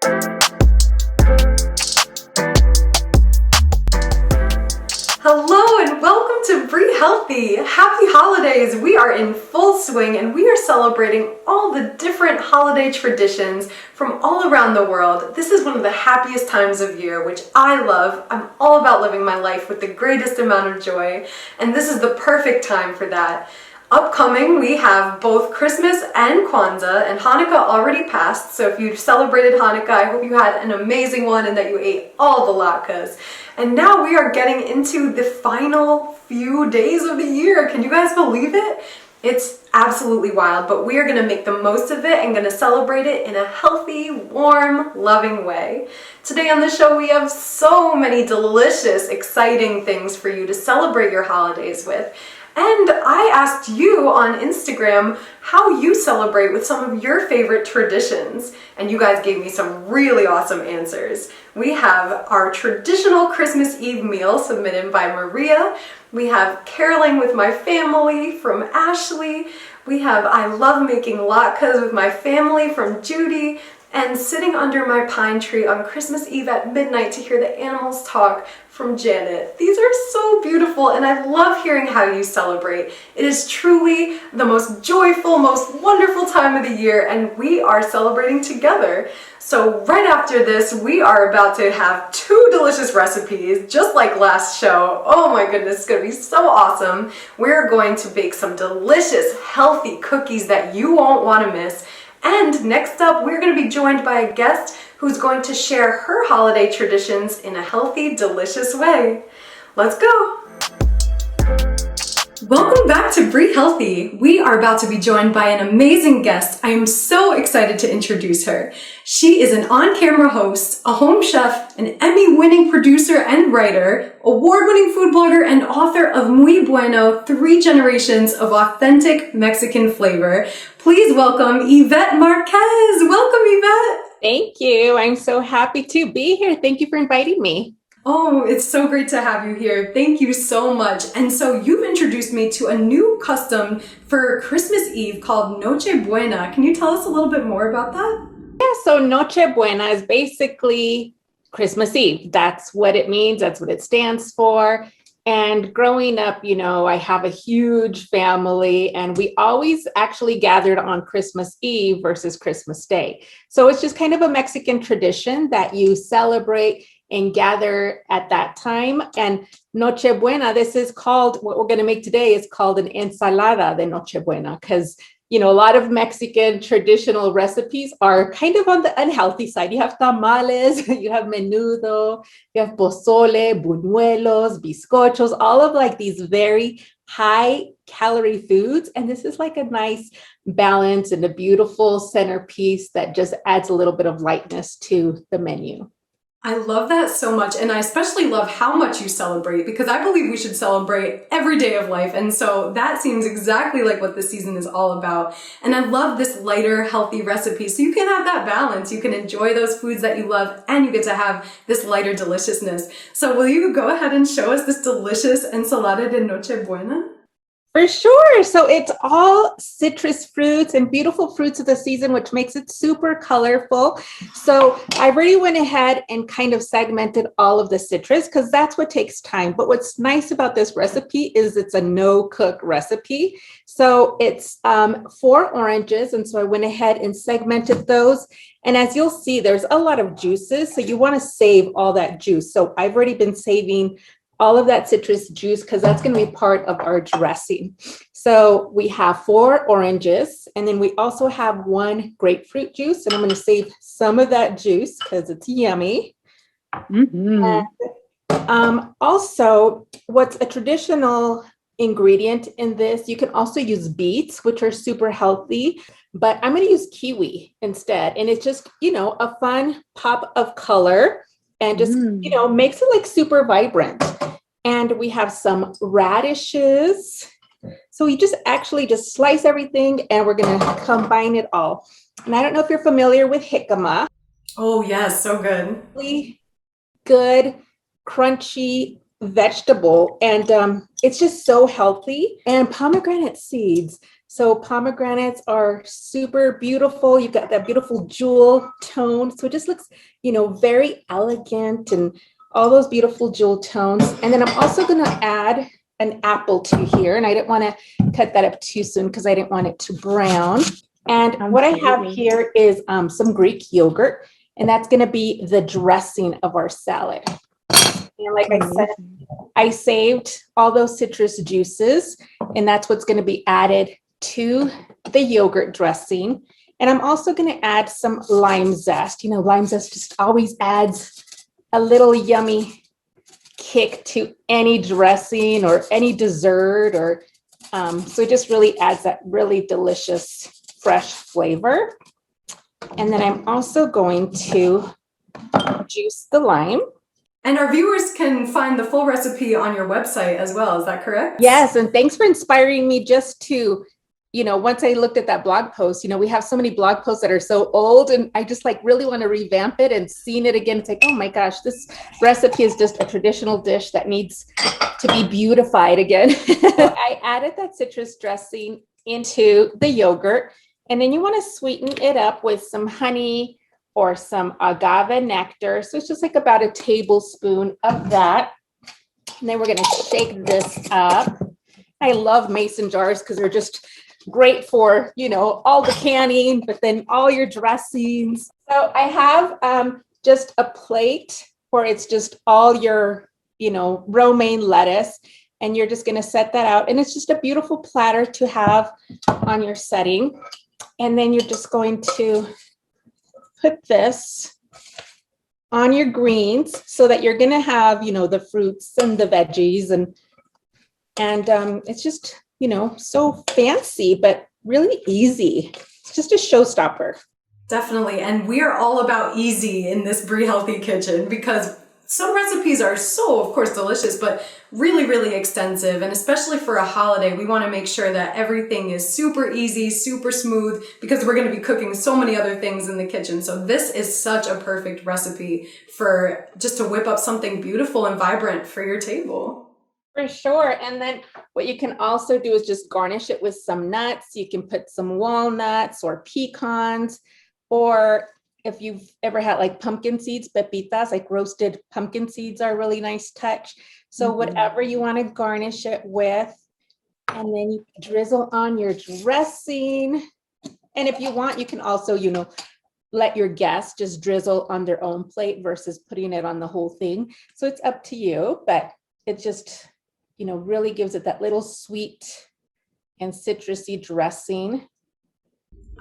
Hello and welcome to Brie Healthy. Happy holidays. We are in full swing and we are celebrating all the different holiday traditions from all around the world. This is one of the happiest times of year, which I love. I'm all about living my life with the greatest amount of joy, and this is the perfect time for that. Upcoming, we have both Christmas and Kwanzaa, and Hanukkah already passed, so if you celebrated Hanukkah, I hope you had an amazing one and that you ate all the latkes. And now we are getting into the final few days of the year. Can you guys believe it? It's absolutely wild, but we are going to make the most of it and going to celebrate it in a healthy, warm, loving way. Today on the show, we have so many delicious, exciting things for you to celebrate your holidays with. And I asked you on Instagram how you celebrate with some of your favorite traditions. And you guys gave me some really awesome answers. We have our traditional Christmas Eve meal submitted by Maria. We have caroling with my family from Ashley. We have I love making latkes with my family from Judy. And sitting under my pine tree on Christmas Eve at midnight to hear the animals talk from Janet. These are so beautiful and I love hearing how you celebrate. It is truly the most joyful, most wonderful time of the year and we are celebrating together. So right after this, we are about to have 2 delicious recipes, just like last show. Oh my goodness, it's gonna be so awesome. We're going to bake some delicious, healthy cookies that you won't wanna miss. And next up, we're going to be joined by a guest who's going to share her holiday traditions in a healthy, delicious way. Let's go! Welcome back to Brie Healthy. We are about to be joined by an amazing guest. I am so excited to introduce her. She is an on-camera host, a home chef, an Emmy-winning producer and writer, award-winning food blogger, and author of Muy Bueno, 3 generations of authentic Mexican flavor. Please welcome Yvette Marquez. Welcome, Yvette. Thank you. I'm so happy to be here. Thank you for inviting me. Oh, it's so great to have you here. Thank you so much. And so you've introduced me to a new custom for Christmas Eve called Noche Buena. Can you tell us a little bit more about that? Yeah, so Noche Buena is basically Christmas Eve. That's what it means. That's what it stands for. And growing up, I have a huge family and we always actually gathered on Christmas Eve versus Christmas Day. So it's just kind of a Mexican tradition that you celebrate and gather at that time. And Noche Buena, this is called, what we're going to make today is called an Ensalada de Noche Buena, because a lot of Mexican traditional recipes are kind of on the unhealthy side. You have tamales, you have menudo, you have pozole, buñuelos, bizcochos, all of like these very high calorie foods. And this is like a nice balance and a beautiful centerpiece that just adds a little bit of lightness to the menu. I love that so much, and I especially love how much you celebrate because I believe we should celebrate every day of life, and so that seems exactly like what this season is all about. And I love this lighter, healthy recipe, so you can have that balance. You can enjoy those foods that you love, and you get to have this lighter deliciousness. So will you go ahead and show us this delicious Ensalada de Noche Buena? For sure. So it's all citrus fruits and beautiful fruits of the season, which makes it super colorful. So I already went ahead and kind of segmented all of the citrus because that's what takes time. But what's nice about this recipe is it's a no-cook recipe. So it's 4 oranges. And so I went ahead and segmented those. And as you'll see, there's a lot of juices. So you want to save all that juice. So I've already been saving all of that citrus juice because that's going to be part of our dressing. So we have 4 oranges and then we also have 1 grapefruit juice, and I'm going to save some of that juice because it's yummy. Mm-hmm. And, also, what's a traditional ingredient in this, you can also use beets, which are super healthy, but I'm going to use kiwi instead. And it's just, a fun pop of color and just, makes it like super vibrant. And we have some radishes. So we just slice everything and we're going to combine it all. And I don't know if you're familiar with jicama. Oh, yes. So good. Really good, crunchy vegetable. And it's just so healthy. And pomegranate seeds. So pomegranates are super beautiful. You've got that beautiful jewel tone. So it just looks, very elegant and all those beautiful jewel tones. And then I'm also going to add an apple to here. And I didn't want to cut that up too soon because I didn't want it to brown. And what I have here is some Greek yogurt, and that's going to be the dressing of our salad. And like I said, I saved all those citrus juices, and that's what's going to be added to the yogurt dressing. And I'm also going to add some lime zest. Lime zest just always adds a little yummy kick to any dressing or any dessert, or so it just really adds that really delicious fresh flavor. And then I'm also going to juice the lime. And our viewers can find the full recipe on your website as well. Is that correct? Yes. And thanks for inspiring me just to, once I looked at that blog post, we have so many blog posts that are so old, and I just really want to revamp it, and seeing it again. It's like, oh my gosh, this recipe is just a traditional dish that needs to be beautified again. I added that citrus dressing into the yogurt, and then you want to sweeten it up with some honey or some agave nectar. So it's just about a tablespoon of that. And then we're going to shake this up. I love mason jars because they're just great for, all the canning, but then all your dressings. So I have just a plate where it's just all your, romaine lettuce, and you're just going to set that out. And it's just a beautiful platter to have on your setting. And then you're just going to put this on your greens so that you're going to have, the fruits and the veggies, and it's just, so fancy, but really easy. It's just a showstopper. Definitely. And we are all about easy in this Brie Healthy Kitchen, because some recipes are so, of course, delicious, but really, really extensive. And especially for a holiday, we want to make sure that everything is super easy, super smooth, because we're going to be cooking so many other things in the kitchen. So this is such a perfect recipe for just to whip up something beautiful and vibrant for your table. For sure. And then what you can also do is just garnish it with some nuts. You can put some walnuts or pecans, or if you've ever had pumpkin seeds, pepitas, roasted pumpkin seeds are a really nice touch. So whatever you want to garnish it with, and then you drizzle on your dressing. And if you want, you can also, let your guests just drizzle on their own plate versus putting it on the whole thing. So it's up to you, but it just, really gives it that little sweet and citrusy dressing.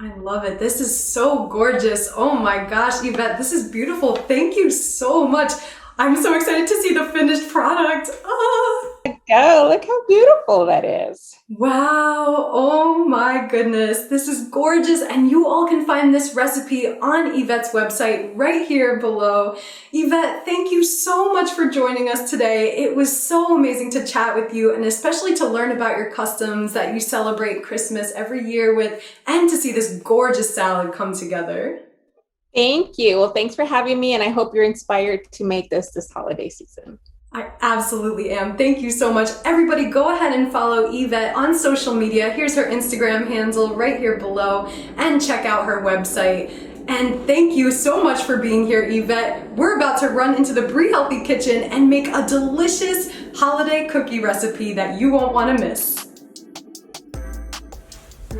I love it. This is so gorgeous. Oh my gosh, Yvette, this is beautiful. Thank you so much. I'm so excited to see the finished product. Oh. Go, look how beautiful that is. Wow. Oh my goodness. This is gorgeous. And you all can find this recipe on Yvette's website right here below. Yvette, thank you so much for joining us today. It was so amazing to chat with you, and especially to learn about your customs that you celebrate Christmas every year with, and to see this gorgeous salad come together. Thank you. Well, thanks for having me, and I hope you're inspired to make this holiday season. I absolutely am. Thank you so much. Everybody go ahead and follow Yvette on social media. Here's her Instagram handle right here below, and check out her website. And thank you so much for being here, Yvette. We're about to run into the Brie Healthy Kitchen and make a delicious holiday cookie recipe that you won't want to miss.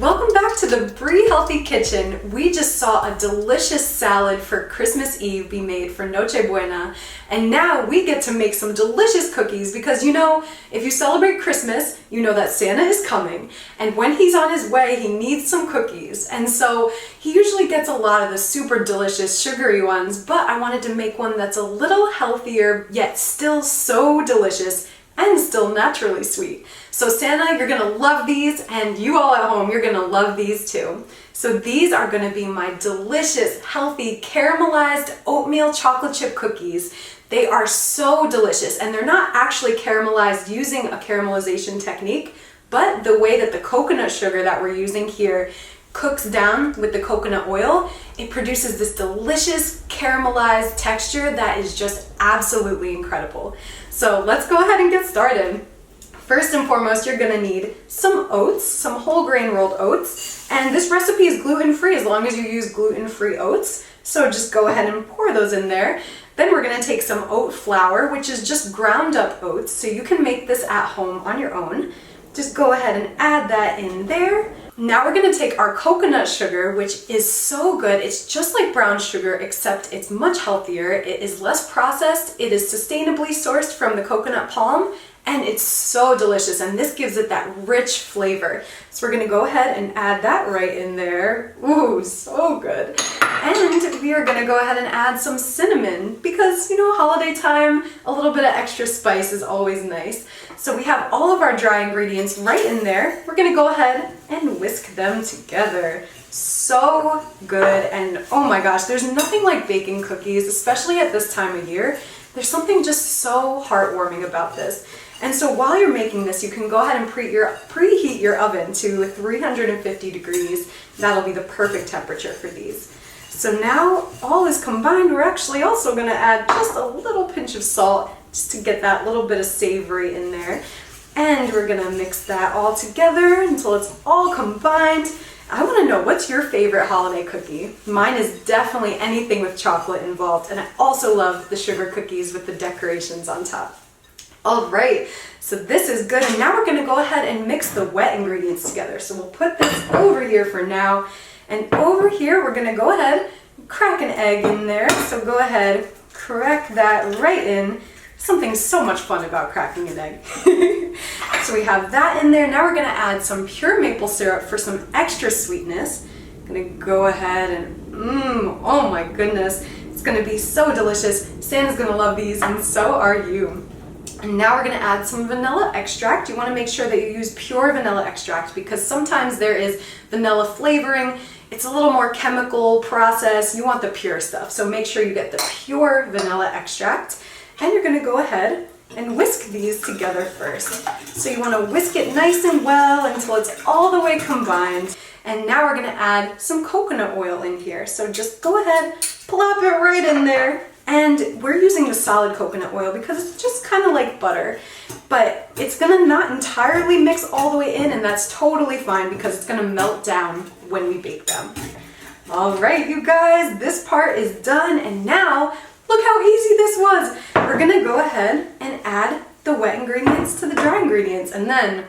Welcome back to the Brie Healthy Kitchen. We just saw a delicious salad for Christmas Eve be made for Noche Buena, and now we get to make some delicious cookies, because if you celebrate Christmas, you know that Santa is coming, and when he's on his way, he needs some cookies, and so he usually gets a lot of the super delicious sugary ones, but I wanted to make one that's a little healthier, yet still so delicious and still naturally sweet. So Santa, you're gonna love these, and you all at home, you're gonna love these too. So these are gonna be my delicious, healthy, caramelized oatmeal chocolate chip cookies. They are so delicious, and they're not actually caramelized using a caramelization technique, but the way that the coconut sugar that we're using here cooks down with the coconut oil, it produces this delicious caramelized texture that is just absolutely incredible. So let's go ahead and get started. First and foremost, you're gonna need some oats, some whole grain rolled oats, and this recipe is gluten-free as long as you use gluten-free oats. So just go ahead and pour those in there. Then we're gonna take some oat flour, which is just ground up oats, so you can make this at home on your own. Just go ahead and add that in there. Now we're gonna take our coconut sugar, which is so good. It's just like brown sugar, except it's much healthier. It is less processed. It is sustainably sourced from the coconut palm, and it's so delicious, and this gives it that rich flavor. So we're gonna go ahead and add that right in there. Ooh, so good. And we are gonna go ahead and add some cinnamon because, you know, holiday time, a little bit of extra spice is always nice. So we have all of our dry ingredients right in there. We're gonna go ahead and whisk them together. So good, and oh my gosh, there's nothing like baking cookies, especially at this time of year. There's something just so heartwarming about this. And so while you're making this, you can go ahead and preheat your oven to 350 degrees. That'll be the perfect temperature for these. So now all is combined. We're actually also gonna add just a little pinch of salt just to get that little bit of savory in there. And we're gonna mix that all together until it's all combined. I wanna know, what's your favorite holiday cookie? Mine is definitely anything with chocolate involved, and I also love the sugar cookies with the decorations on top. All right, so this is good, and now we're gonna go ahead and mix the wet ingredients together. So we'll put this over here for now, and over here we're gonna go ahead and crack an egg in there. So go ahead, crack that right in. Something so much fun about cracking an egg. So we have that in there. Now we're gonna add some pure maple syrup for some extra sweetness. Gonna go ahead and, oh my goodness, it's gonna be so delicious. Santa's gonna love these, and so are you. And now we're gonna add some vanilla extract. You wanna make sure that you use pure vanilla extract because sometimes there is vanilla flavoring. It's a little more chemical process. You want the pure stuff. So make sure you get the pure vanilla extract. And you're gonna go ahead and whisk these together first. So you wanna whisk it nice and well until it's all the way combined. And now we're gonna add some coconut oil in here. So just go ahead, plop it right in there. And we're using the solid coconut oil because it's just kind of like butter, but it's gonna not entirely mix all the way in, and that's totally fine because it's gonna melt down when we bake them. All right, you guys, this part is done, and now look how easy this was. We're gonna go ahead and add the wet ingredients to the dry ingredients, and then,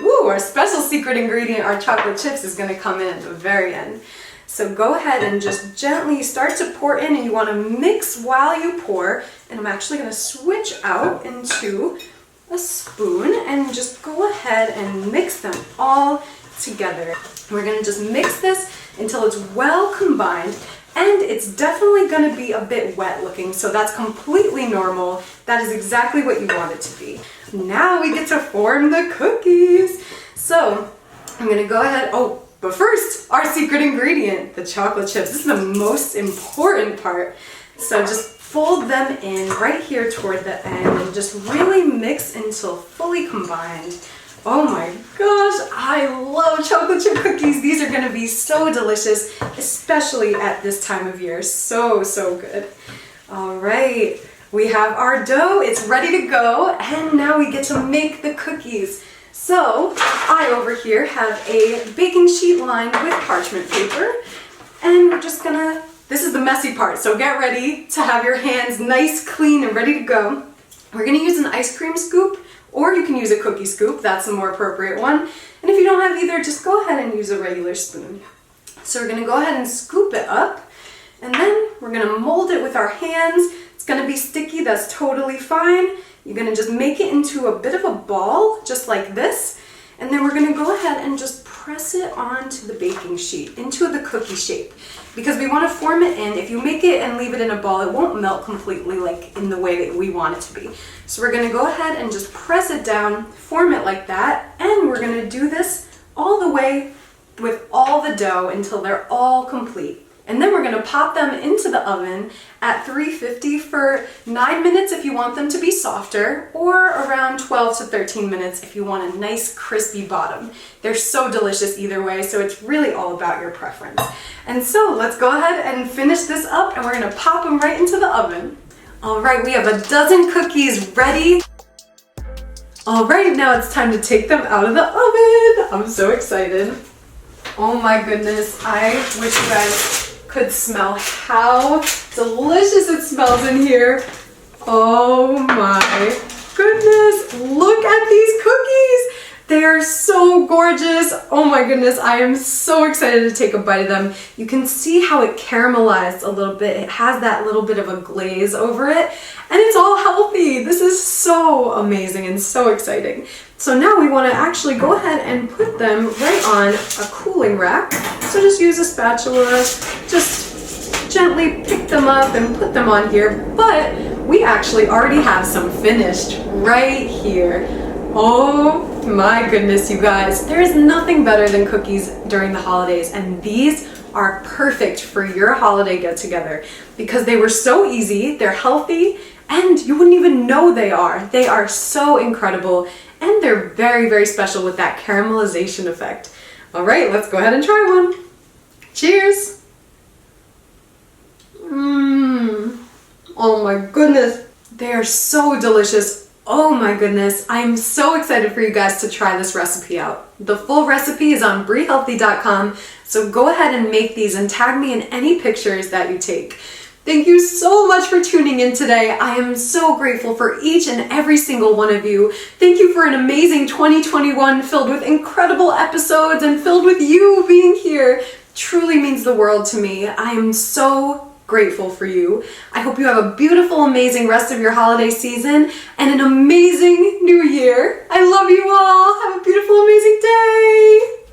woo, our special secret ingredient, our chocolate chips, is gonna come in at the very end. So go ahead and just gently start to pour in, and you want to mix while you pour. And I'm actually going to switch out into a spoon and just go ahead and mix them all together. We're going to just mix this until it's well combined, and it's definitely going to be a bit wet looking, so that's completely normal. That is exactly what you want it to be. Now we get to form the cookies. So I'm going to go ahead, but first, our secret ingredient, the chocolate chips. This is the most important part. So just fold them in right here toward the end and just really mix until fully combined. Oh my gosh, I love chocolate chip cookies. These are gonna be so delicious, especially at this time of year. So, so good. All right, we have our dough. It's ready to go, and now we get to make the cookies. So I over here have a baking sheet lined with parchment paper, and we're just gonna, this is the messy part, so get ready to have your hands nice, clean, and ready to go. We're gonna use an ice cream scoop, or you can use a cookie scoop, that's the more appropriate one. And if you don't have either, just go ahead and use a regular spoon. So we're gonna go ahead and scoop it up, and then we're gonna mold it with our hands. It's gonna be sticky, that's totally fine. You're gonna just make it into a bit of a ball, just like this, and then we're gonna go ahead and just press it onto the baking sheet, into the cookie shape, because we wanna form it in. If you make it and leave it in a ball, it won't melt completely like in the way that we want it to be. So we're gonna go ahead and just press it down, form it like that, and we're gonna do this all the way with all the dough until they're all complete. And then we're gonna pop them into the oven at 350 for 9 minutes if you want them to be softer, or around 12 to 13 minutes if you want a nice crispy bottom. They're so delicious either way, so it's really all about your preference. And so let's go ahead and finish this up, and we're gonna pop them right into the oven. All right, we have a dozen cookies ready. All right, now it's time to take them out of the oven. I'm so excited. Oh my goodness, I wish you guys could smell how delicious it smells in here. Oh my goodness, look at these cookies. They are so gorgeous. Oh my goodness, I am so excited to take a bite of them. You can see how it caramelized a little bit. It has that little bit of a glaze over it, and it's all healthy. This is so amazing and so exciting. So now we want to actually go ahead and put them right on a cooling rack. So just use a spatula, just gently pick them up and put them on here. But we actually already have some finished right here. Oh my goodness, you guys. There is nothing better than cookies during the holidays, and these are perfect for your holiday get-together because they were so easy, they're healthy, and you wouldn't even know they are. They are so incredible, and they're very, very special with that caramelization effect. All right, let's go ahead and try one. Cheers. Oh my goodness. They are so delicious. Oh my goodness, I'm so excited for you guys to try this recipe out. The full recipe is on BrieHealthy.com, so go ahead and make these and tag me in any pictures that you take. Thank you so much for tuning in today. I am so grateful for each and every single one of you. Thank you for an amazing 2021 filled with incredible episodes and filled with you being here. Truly means the world to me. I am so grateful for you. I hope you have a beautiful, amazing rest of your holiday season and an amazing new year. I love you all. Have a beautiful, amazing day.